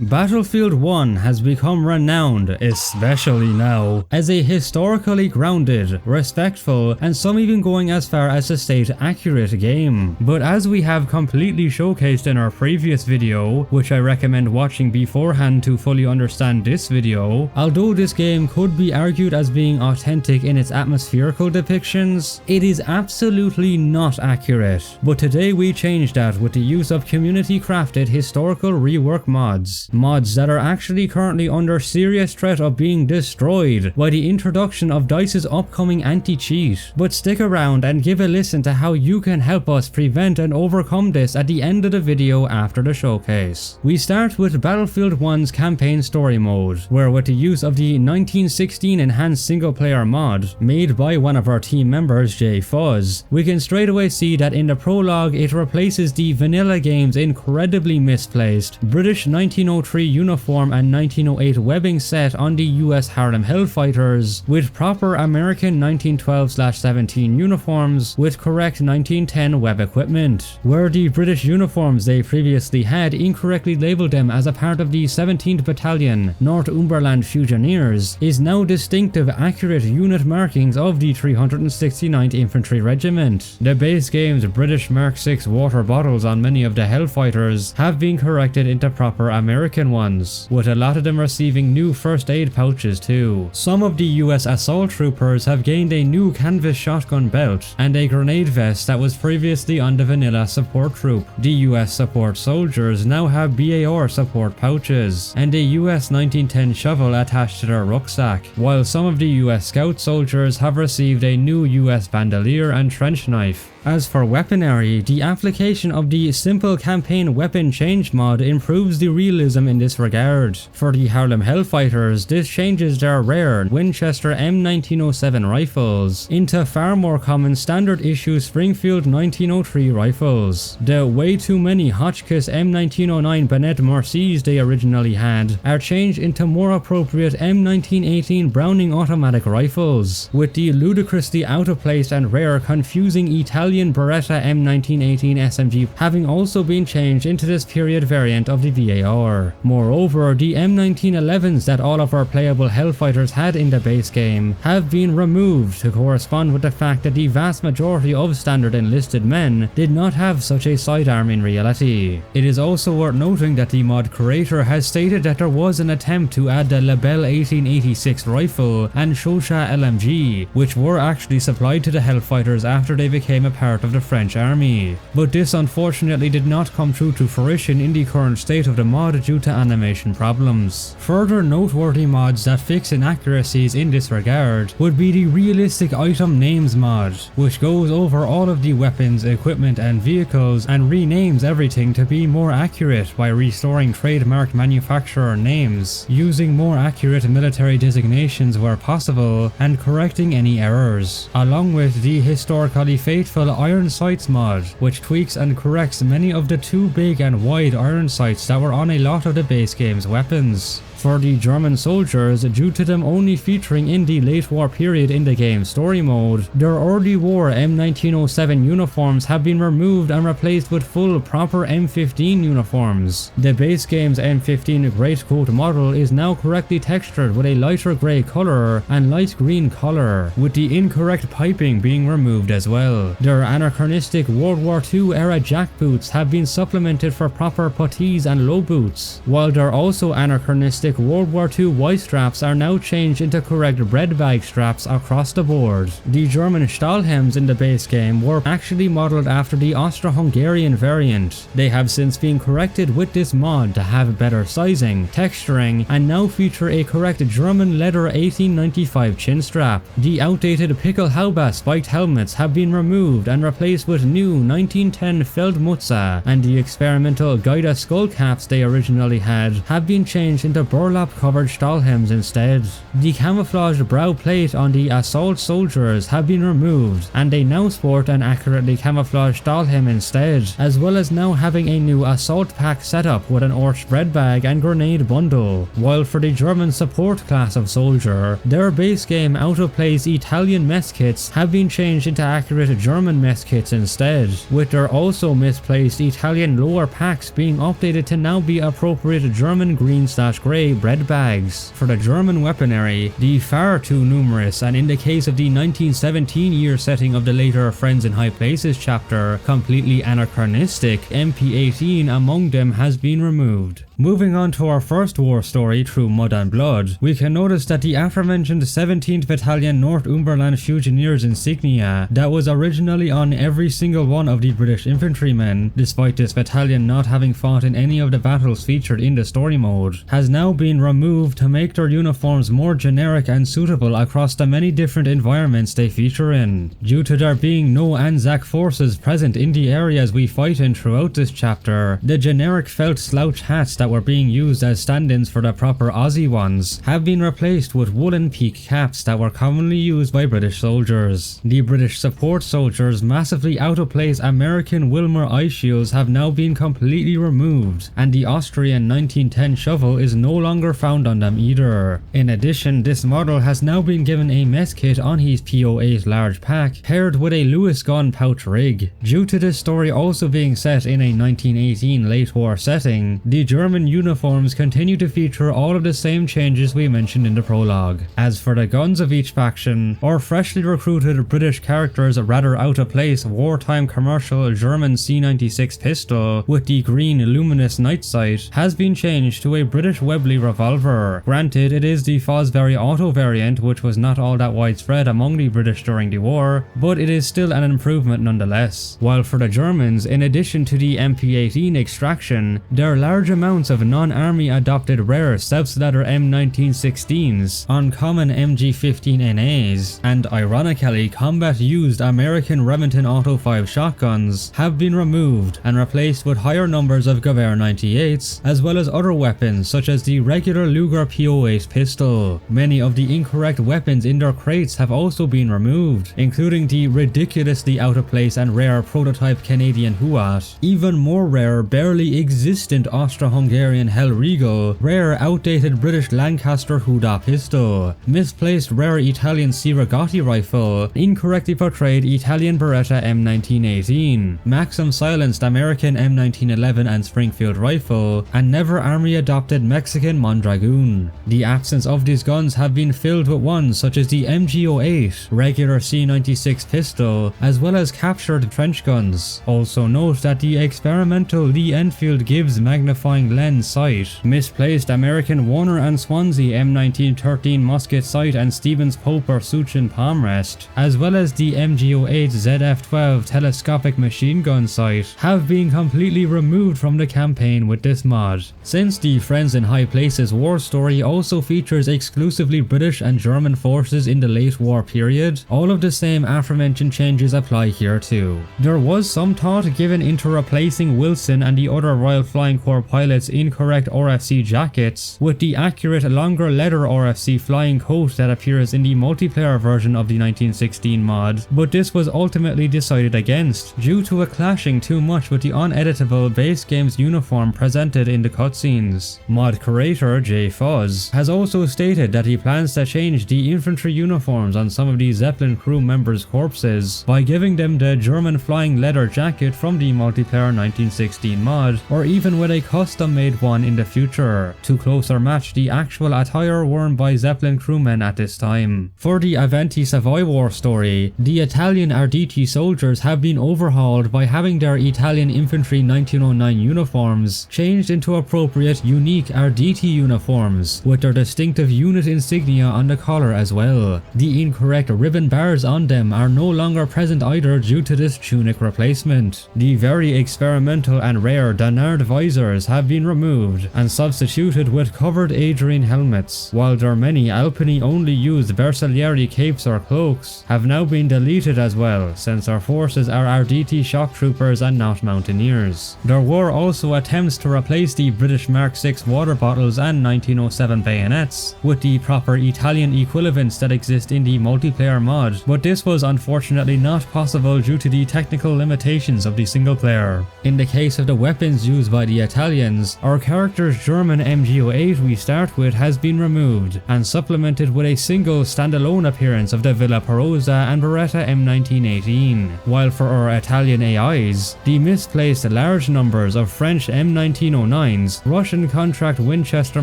Battlefield 1 has become renowned, especially now, as a historically grounded, respectful, and some even going as far as to state accurate game. But as we have completely showcased in our previous video, which I recommend watching beforehand to fully understand this video, although this game could be argued as being authentic in its atmospherical depictions, it is absolutely not accurate. But today we change that with the use of community crafted historical rework mods. Mods that are actually currently under serious threat of being destroyed by the introduction of DICE's upcoming anti-cheat. But stick around and give a listen to how you can help us prevent and overcome this at the end of the video after the showcase. We start with Battlefield 1's campaign story mode, where with the use of the 1916 enhanced single player mod, made by one of our team members Jay Fuzz, we can straight away see that in the prologue it replaces the vanilla game's incredibly misplaced British 1903 uniform and 1908 webbing set on the US Harlem Hellfighters with proper American 1912/17 uniforms with correct 1910 web equipment, where the British uniforms they previously had incorrectly labelled them as a part of the 17th Battalion Northumberland Fusiliers is now distinctive accurate unit markings of the 369th Infantry Regiment. The base game's British Mark 6 water bottles on many of the Hellfighters have been corrected into proper American ones, with a lot of them receiving new first aid pouches too. Some of the US assault troopers have gained a new canvas shotgun belt and a grenade vest that was previously on the vanilla support troop. The US support soldiers now have BAR support pouches and a US 1910 shovel attached to their rucksack, while some of the US scout soldiers have received a new US bandolier and trench knife. As for weaponry, the application of the simple campaign weapon change mod improves the realism in this regard. For the Harlem Hellfighters, this changes their rare Winchester M1907 rifles into far more common standard issue Springfield 1903 rifles. The way too many Hotchkiss M1909 Bennett Mercies they originally had are changed into more appropriate M1918 Browning automatic rifles, with the ludicrously out of place and rare confusing Italian Beretta M1918 SMG having also been changed into this period variant of the VAR. Moreover, the M1911s that all of our playable Hellfighters had in the base game have been removed to correspond with the fact that the vast majority of standard enlisted men did not have such a sidearm in reality. It is also worth noting that the mod creator has stated that there was an attempt to add the Lebel 1886 rifle and Shosha LMG, which were actually supplied to the Hellfighters after they became a part of the French army, but this unfortunately did not come true to fruition in the current state of the mod due to animation problems. Further noteworthy mods that fix inaccuracies in this regard would be the realistic item names mod, which goes over all of the weapons, equipment and vehicles and renames everything to be more accurate by restoring trademarked manufacturer names, using more accurate military designations where possible, and correcting any errors, along with the historically faithful Iron Sights mod, which tweaks and corrects many of the too big and wide iron sights that were on a lot of the base game's weapons. For the German soldiers, due to them only featuring in the late war period in the game story mode, their early war M1907 uniforms have been removed and replaced with full proper M15 uniforms. The base game's M15 greatcoat model is now correctly textured with a lighter grey colour and light green collar, with the incorrect piping being removed as well. Their anachronistic World War II era jack boots have been supplemented for proper puttees and low boots, while their also anachronistic World War II Y straps are now changed into correct bread bag straps across the board. The German Stahlhelms in the base game were actually modelled after the Austro-Hungarian variant. They have since been corrected with this mod to have better sizing, texturing, and now feature a correct German leather 1895 chin strap. The outdated Pickelhaube spiked helmets have been removed and replaced with new 1910 Feldmütze, and the experimental Gaida skull caps they originally had have been changed into burlap covered Stahlhelms instead. The camouflaged brow plate on the assault soldiers have been removed, and they now sport an accurately camouflaged Stahlhelm instead, as well as now having a new assault pack setup with an Orch bread bag and grenade bundle. While for the German support class of soldier, their base game out-of-place Italian mess kits have been changed into accurate German mess kits instead, with their also misplaced Italian lower packs being updated to now be appropriate German green/grey bread bags. For the German weaponry, the far too numerous, and in the case of the 1917 year setting of the later Friends in High Places chapter, completely anachronistic MP18 among them has been removed. Moving on to our first war story through Mud and Blood, we can notice that the aforementioned 17th Battalion Northumberland Fusiliers insignia that was originally on every single one of the British infantrymen, despite this battalion not having fought in any of the battles featured in the story mode, has now been removed to make their uniforms more generic and suitable across the many different environments they feature in. Due to there being no Anzac forces present in the areas we fight in throughout this chapter, the generic felt slouch hats that were being used as stand-ins for the proper Aussie ones have been replaced with woolen peak caps that were commonly used by British soldiers. The British support soldiers' massively out-of-place American Wilmer eye shields have now been completely removed, and the Austrian 1910 shovel is no longer found on them either. In addition, this model has now been given a mess kit on his PO8 large pack paired with a Lewis gun pouch rig. Due to this story also being set in a 1918 late war setting, the German uniforms continue to feature all of the same changes we mentioned in the prologue. As for the guns of each faction, our freshly recruited British characters' rather out of place wartime commercial German C96 pistol with the green luminous night sight has been changed to a British Webley revolver. Granted, it is the Fosbury auto variant, which was not all that widespread among the British during the war, but it is still an improvement nonetheless. While for the Germans, in addition to the MP18 extraction, their large amounts of non-army adopted rare self-leather M1916s, uncommon MG15NAs, and ironically combat-used American Remington Auto 5 shotguns have been removed and replaced with higher numbers of Gewehr 98s, as well as other weapons such as the regular Luger PO8 pistol. Many of the incorrect weapons in their crates have also been removed, including the ridiculously out-of-place and rare prototype Canadian Huat, even more rare barely existent Austro-Hungarian Hellriegel, rare outdated British Lancaster Huda pistol, misplaced rare Italian Siragotti rifle, incorrectly portrayed Italian Beretta M1918, Maxim silenced American M1911 and Springfield rifle, and never army adopted Mexican Mondragoon. The absence of these guns have been filled with ones such as the MG08, regular C96 pistol, as well as captured trench guns. Also note that the experimental Lee Enfield Gibbs magnifying lens sight, misplaced American Warner and Swansea M1913 musket sight and Stevens Poper Suchin palm rest, as well as the MG08 ZF12 telescopic machine gun sight, have been completely removed from the campaign with this mod. Since the Friends in High Places war story also features exclusively British and German forces in the late war period, all of the same aforementioned changes apply here too. There was some thought given into replacing Wilson and the other Royal Flying Corps pilots' incorrect RFC jackets with the accurate longer leather RFC flying coat that appears in the multiplayer version of the 1916 mod, but this was ultimately decided against due to it clashing too much with the uneditable base game's uniform presented in the cutscenes. Mod creator Jay Fuzz has also stated that he plans to change the infantry uniforms on some of the Zeppelin crew members' corpses by giving them the German flying leather jacket from the multiplayer 1916 mod, or even with a custom made one in the future, to closer match the actual attire worn by Zeppelin crewmen at this time. For the Avanti Savoia war story, the Italian Arditi soldiers have been overhauled by having their Italian infantry 1909 uniforms changed into appropriate unique Arditi uniforms, with their distinctive unit insignia on the collar as well. The incorrect ribbon bars on them are no longer present either due to this tunic replacement. The very experimental and rare Danard visors have been removed and substituted with covered Adrian helmets, while their many Alpini only used Bersaglieri capes or cloaks have now been deleted as well, since our forces are Arditi shock troopers and not mountaineers. There were also attempts to replace the British Mark 6 water bottle rifles and 1907 bayonets, with the proper Italian equivalents that exist in the multiplayer mod, but this was unfortunately not possible due to the technical limitations of the single player. In the case of the weapons used by the Italians, our character's German MG08 we start with has been removed, and supplemented with a single standalone appearance of the Villa Perosa and Beretta M1918, while for our Italian AIs, the misplaced large numbers of French M1909s, Russian contract Winchester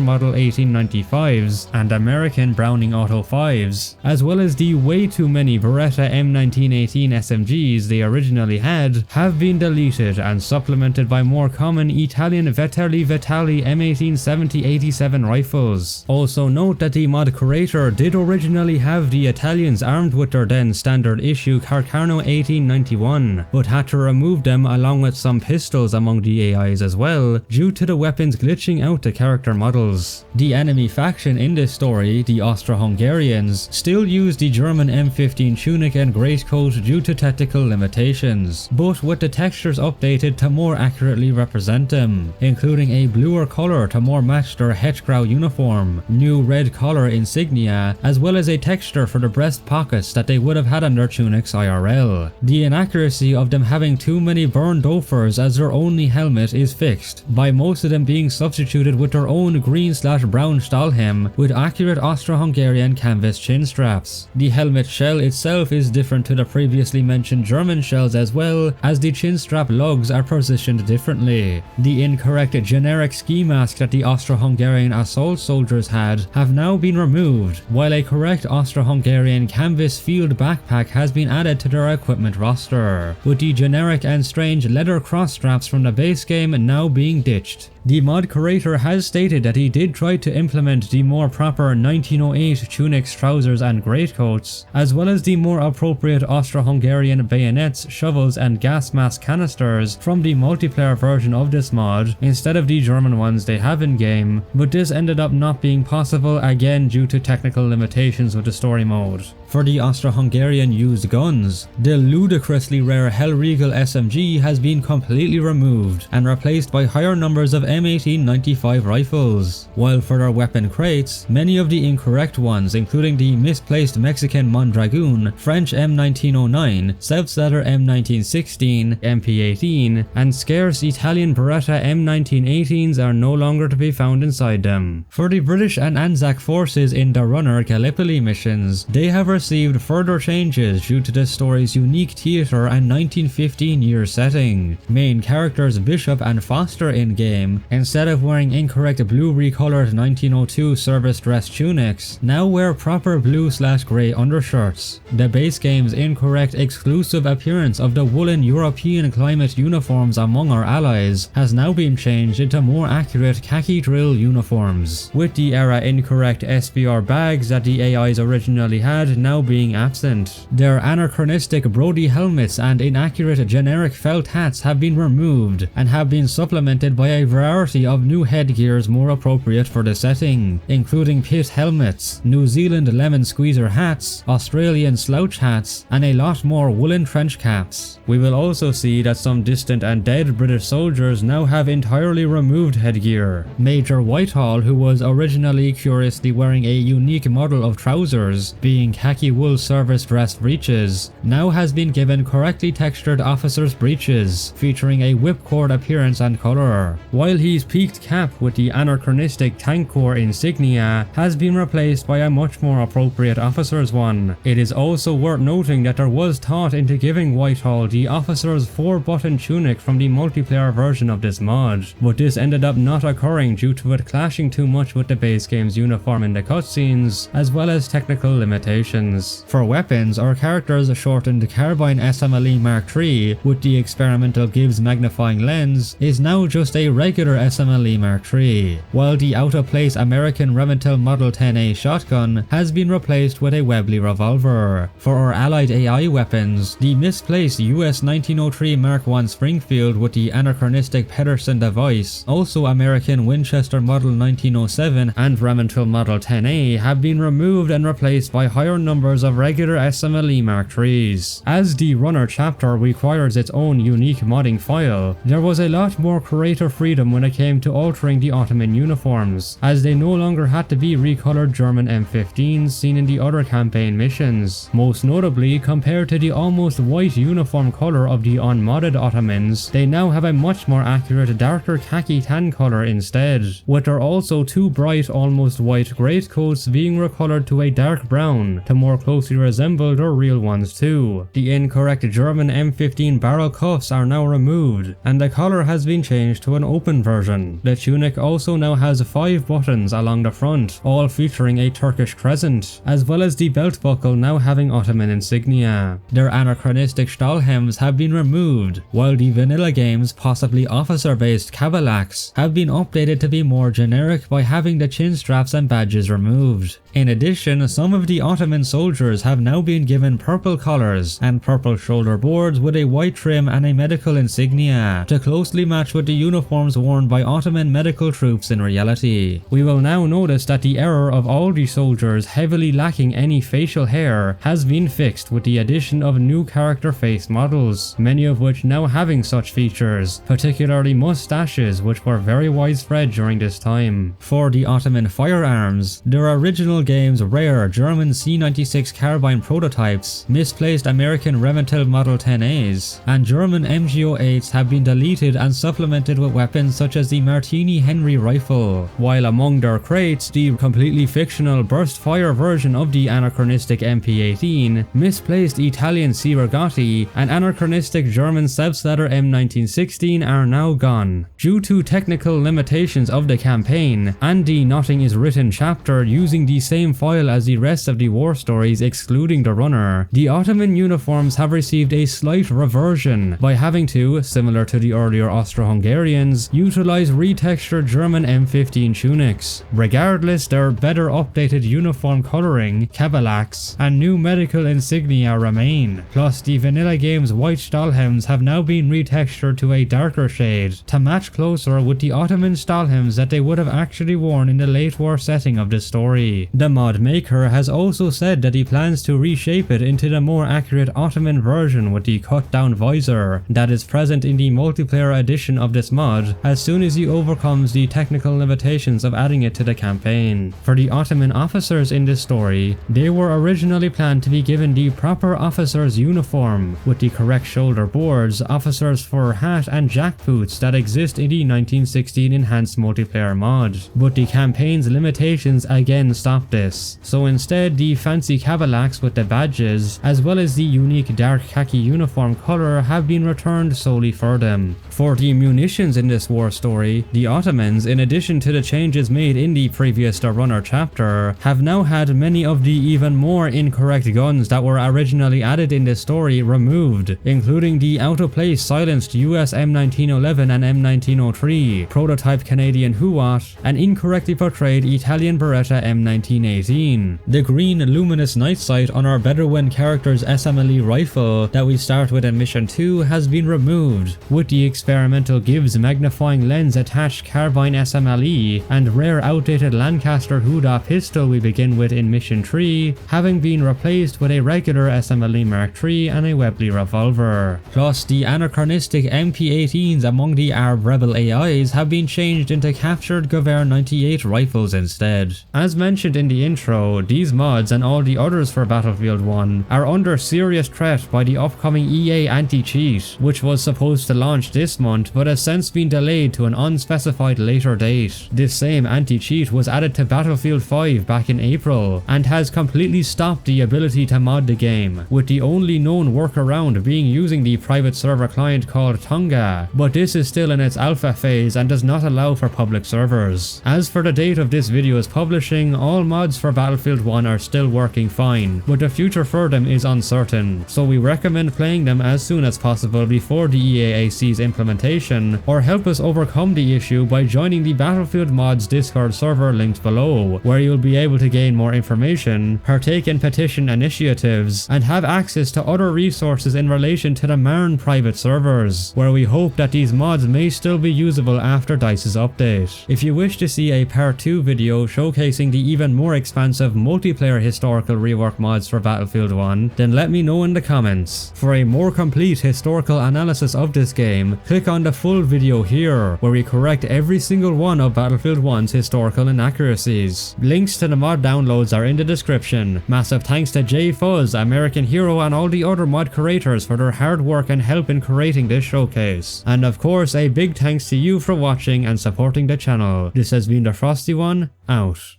Model 1895s, and American Browning Auto 5s, as well as the way too many Beretta M1918 SMGs they originally had, have been deleted and supplemented by more common Italian Vetterli M1870-87 rifles. Also note that the mod creator did originally have the Italians armed with their then standard issue Carcano 1891, but had to remove them along with some pistols among the AIs as well, due to the weapons glitching out the character models. The enemy faction in this story, the Austro-Hungarians, still use the German M15 tunic and greatcoat due to technical limitations, but with the textures updated to more accurately represent them, including a bluer colour to more match their Hejaz uniform, new red collar insignia, as well as a texture for the breast pockets that they would have had on their tunics IRL. The inaccuracy of them having too many burned offers as their only helmet is fixed, by most of them being substituted with their own green/brown Stahlhelm with accurate Austro-Hungarian canvas chin straps. The helmet shell itself is different to the previously mentioned German shells as well, as the chin strap lugs are positioned differently. The incorrect generic ski mask that the Austro-Hungarian assault soldiers had have now been removed, while a correct Austro-Hungarian canvas field backpack has been added to their equipment roster, with the generic and strange leather cross straps from the base game now being ditched. The mod creator has stated that he did try to implement the more proper 1908 tunics, trousers and greatcoats, as well as the more appropriate Austro-Hungarian bayonets, shovels and gas mask canisters from the multiplayer version of this mod, instead of the German ones they have in game, but this ended up not being possible again due to technical limitations with the story mode. For the Austro-Hungarian used guns, the ludicrously rare Hellriegel SMG has been completely removed and replaced by higher numbers of M1895 rifles, while for their weapon crates, many of the incorrect ones including the misplaced Mexican Mondragoon, French M1909, Selbstlader M1916, MP18, and scarce Italian Beretta M1918s are no longer to be found inside them. For the British and Anzac forces in the Runner Gallipoli missions, they have received further changes due to the story's unique theatre and 1915 year setting. Main characters Bishop and Foster in-game, instead of wearing incorrect blue recolored 1902 service dress tunics, now wear proper blue/grey undershirts. The base game's incorrect exclusive appearance of the woolen European climate uniforms among our allies has now been changed into more accurate khaki drill uniforms, with the era incorrect SBR bags that the AIs originally had now being absent. Their anachronistic Brody helmets and inaccurate generic felt hats have been removed and have been supplemented by a variety of new headgears more appropriate for the setting, including pit helmets, New Zealand lemon squeezer hats, Australian slouch hats, and a lot more woolen trench caps. We will also see that some distant and dead British soldiers now have entirely removed headgear. Major Whitehall, who was originally curiously wearing a unique model of trousers, being khaki wool service dress breeches, now has been given correctly textured officer's breeches, featuring a whipcord appearance and colour, while his peaked cap with the anachronistic tank corps insignia has been replaced by a much more appropriate officer's one. It is also worth noting that there was thought into giving Whitehall the officer's 4-button tunic from the multiplayer version of this mod, but this ended up not occurring due to it clashing too much with the base game's uniform in the cutscenes, as well as technical limitations. For weapons, our characters shortened Carbine SMLE Mark III with the experimental Gibbs magnifying lens is now just a regular SMLE Mark III, while the out-of-place American Remington Model 10A shotgun has been replaced with a Webley revolver. For our allied AI weapons, the misplaced US 1903 Mark I Springfield with the anachronistic Pedersen device, also American Winchester Model 1907 and Remington Model 10A have been removed and replaced by higher numbers of regular SMLE Mark IIIs. As the Runner chapter requires its own unique modding file, there was a lot more creative freedom when when it came to altering the Ottoman uniforms, as they no longer had to be recolored German M15s seen in the other campaign missions. Most notably, compared to the almost white uniform colour of the unmodded Ottomans, they now have a much more accurate darker khaki tan colour instead, with their also too bright almost white greatcoats being recolored to a dark brown to more closely resemble their real ones too. The incorrect German M15 barrel cuffs are now removed, and the collar has been changed to an open version. The tunic also now has 5 buttons along the front, all featuring a Turkish crescent, as well as the belt buckle now having Ottoman insignia. Their anachronistic Stahlhelms have been removed, while the vanilla game's possibly officer-based Kabalaks have been updated to be more generic by having the chin straps and badges removed. In addition, some of the Ottoman soldiers have now been given purple collars and purple shoulder boards with a white trim and a medical insignia to closely match with the uniforms worn by Ottoman medical troops in reality. We will now notice that the error of all the soldiers heavily lacking any facial hair has been fixed with the addition of new character face models, many of which now having such features, particularly mustaches, which were very widespread during this time. For the Ottoman firearms, their original game's rare German C96 carbine prototypes, misplaced American Rematil Model 10As, and German MG08s have been deleted and supplemented with weapons such as the Martini Henry rifle, while among their crates, the completely fictional burst fire version of the anachronistic MP18, misplaced Italian Siergati, and anachronistic German Selbstlader M1916 are now gone. Due to technical limitations of the campaign, and the Nothing is Written chapter using the same file as the rest of the war stories excluding the runner, the Ottoman uniforms have received a slight reversion by having to, similar to the earlier Austro-Hungarians, utilize retextured German M15 tunics. Regardless, their better updated uniform coloring, Kabalaks, and new medical insignia remain. Plus, the vanilla game's white Stahlhelms have now been retextured to a darker shade to match closer with the Ottoman Stahlhelms that they would have actually worn in the late war setting of the story. The mod maker has also said that he plans to reshape it into the more accurate Ottoman version with the cut down visor that is present in the multiplayer edition of this mod as soon as he overcomes the technical limitations of adding it to the campaign. For the Ottoman officers in this story, they were originally planned to be given the proper officer's uniform with the correct shoulder boards, officer's fur hat and jackboots that exist in the 1916 enhanced multiplayer mod, but the campaign's limitations again stopped this. So instead, the fancy Kabalaks with the badges, as well as the unique dark khaki uniform color have been returned solely for them. For the munitions in this war story, the Ottomans, in addition to the changes made in the previous The Runner chapter, have now had many of the even more incorrect guns that were originally added in this story removed, including the out-of-place silenced US M1911 and M1903, prototype Canadian Huat, and incorrectly portrayed Italian Beretta M1918. The green luminous night sight on our Bedouin character's SMLE rifle that we start with in Mission 2 has been removed, with the experimental Gibbs magnifying lens attached carbine SMLE and rare outdated Lancaster Huda pistol we begin with in Mission 3 having been replaced with a regular SMLE Mark III and a Webley revolver. Plus, the anachronistic MP18s among the Arab rebel AIs have been changed into captured Gewehr 98 rifles instead. As mentioned in the intro, these mods and all the others for Battlefield 1 are under serious threat by the upcoming EA anti-cheat, which was supposed to launch this month but has since been delayed to an unspecified later date. This same anti-cheat was added to Battlefield 5 back in April and has completely stopped the ability to mod the game, with the only known workaround being using the private server client called Tonga, but this is still in its alpha phase and does not allow for public servers. As for the date of this video's publishing, all mods for Battlefield 1 are still working fine, but the future for them is uncertain, so we recommend playing them as soon as possible before the EAAC's implementation, or help us overcome the issue by joining the Battlefield Mods Discord server linked below, where you'll be able to gain more information, partake in petition initiatives, and have access to other resources in relation to the Marne private servers, where we hope that these mods may still be usable after DICE's update. If you wish to see a part 2 video showcasing the even more expansive multiplayer historical rework mods for Battlefield 1, then let me know in the comments. For a more complete historical analysis of this game, click on the full video here, Adjar, where we correct every single one of Battlefield 1's historical inaccuracies. Links to the mod downloads are in the description. Massive thanks to Jay Fuzz, American Hero, and all the other mod creators for their hard work and help in creating this showcase. And of course, a big thanks to you for watching and supporting the channel. This has been the Frosty one, out.